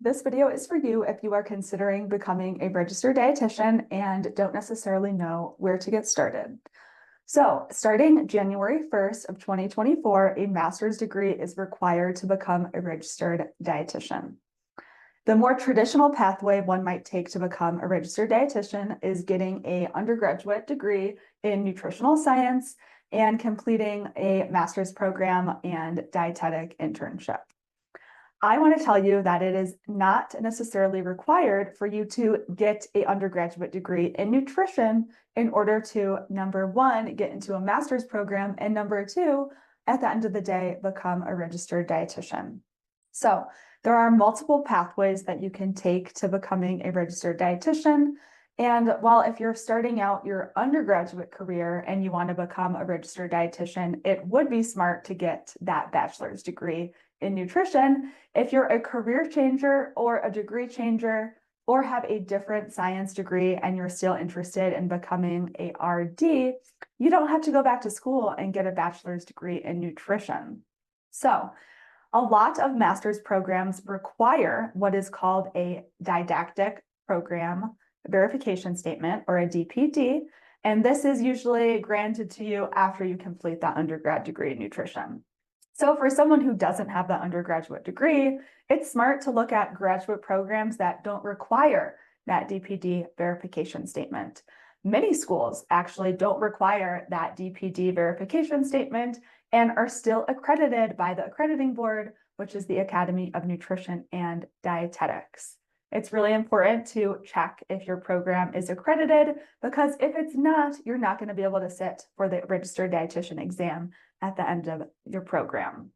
This video is for you if you are considering becoming a registered dietitian and don't necessarily know where to get started. So, starting January 1st of 2024, a master's degree is required to become a registered dietitian. The more traditional pathway one might take to become a registered dietitian is getting an undergraduate degree in nutritional science and completing a master's program and dietetic internship. I want to tell you that it is not necessarily required for you to get an undergraduate degree in nutrition in order to, number one, get into a master's program, and number two, at the end of the day, become a registered dietitian. So there are multiple pathways that you can take to becoming a registered dietitian. And while if you're starting out your undergraduate career and you want to become a registered dietitian, it would be smart to get that bachelor's degree in nutrition. If you're a career changer or a degree changer or have a different science degree and you're still interested in becoming a RD, you don't have to go back to school and get a bachelor's degree in nutrition. So a lot of master's programs require what is called a didactic program verification statement, or a DPD, and this is usually granted to you after you complete that undergrad degree in nutrition. So for someone who doesn't have that undergraduate degree, it's smart to look at graduate programs that don't require that DPD verification statement. Many schools actually don't require that DPD verification statement and are still accredited by the accrediting board, which is the Academy of Nutrition and Dietetics. It's really important to check if your program is accredited, because if it's not, you're not going to be able to sit for the registered dietitian exam at the end of your program.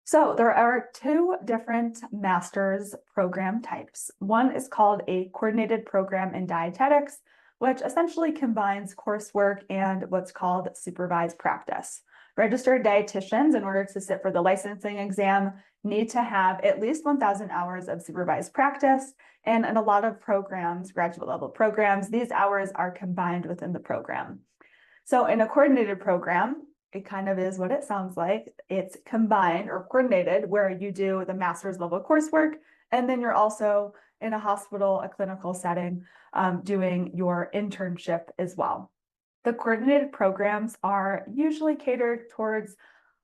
So there are two different master's program types. One is called a coordinated program in dietetics, which essentially combines coursework and what's called supervised practice. Registered dietitians, in order to sit for the licensing exam, need to have at least 1,000 hours of supervised practice. And in a lot of programs, graduate level programs, these hours are combined within the program. So in a coordinated program, it kind of is what it sounds like. It's combined or coordinated, where you do the master's level coursework, and then you're also in a hospital, a clinical setting, doing your internship as well. The coordinated programs are usually catered towards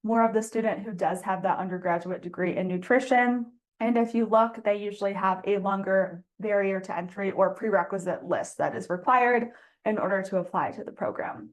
more of the student who does have that undergraduate degree in nutrition. And if you look, they usually have a longer barrier to entry or prerequisite list that is required in order to apply to the program.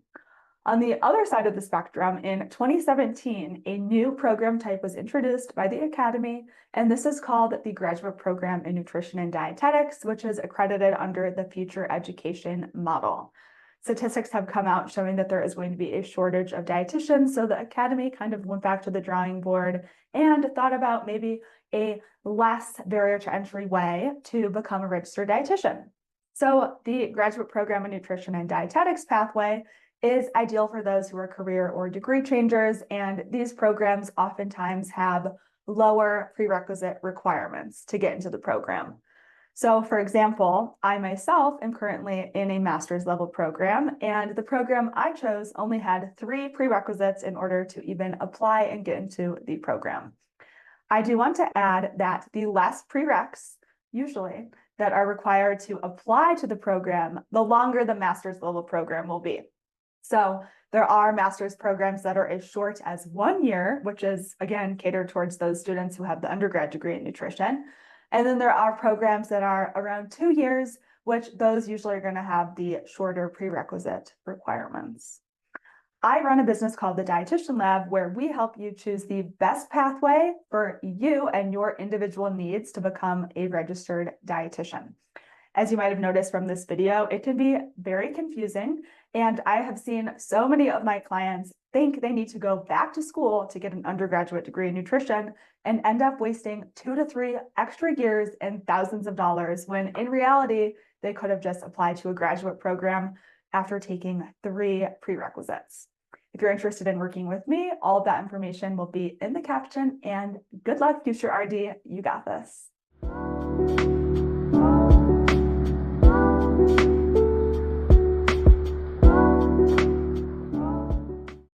On the other side of the spectrum, in 2017, a new program type was introduced by the Academy, and this is called the Graduate Program in Nutrition and Dietetics, which is accredited under the Future Education model. Statistics have come out showing that there is going to be a shortage of dietitians, so the Academy kind of went back to the drawing board and thought about maybe a less barrier to entry way to become a registered dietitian. So the Graduate Program in Nutrition and Dietetics pathway is ideal for those who are career or degree changers, and these programs oftentimes have lower prerequisite requirements to get into the program. So for example, I myself am currently in a master's level program, and the program I chose only had 3 prerequisites in order to even apply and get into the program. I do want to add that the less prereqs, usually, that are required to apply to the program, the longer the master's level program will be. So there are master's programs that are as short as 1 year, which is, again, catered towards those students who have the undergrad degree in nutrition. And then there are programs that are around 2 years, which those usually are going to have the shorter prerequisite requirements. I run a business called the Dietitian Lab, where we help you choose the best pathway for you and your individual needs to become a registered dietitian. As you might have noticed from this video, it can be very confusing, and I have seen so many of my clients think they need to go back to school to get an undergraduate degree in nutrition and end up wasting 2 to 3 extra years and thousands of dollars, when in reality, they could have just applied to a graduate program after taking 3 prerequisites. If you're interested in working with me, all of that information will be in the caption, and good luck, future RD, you got this.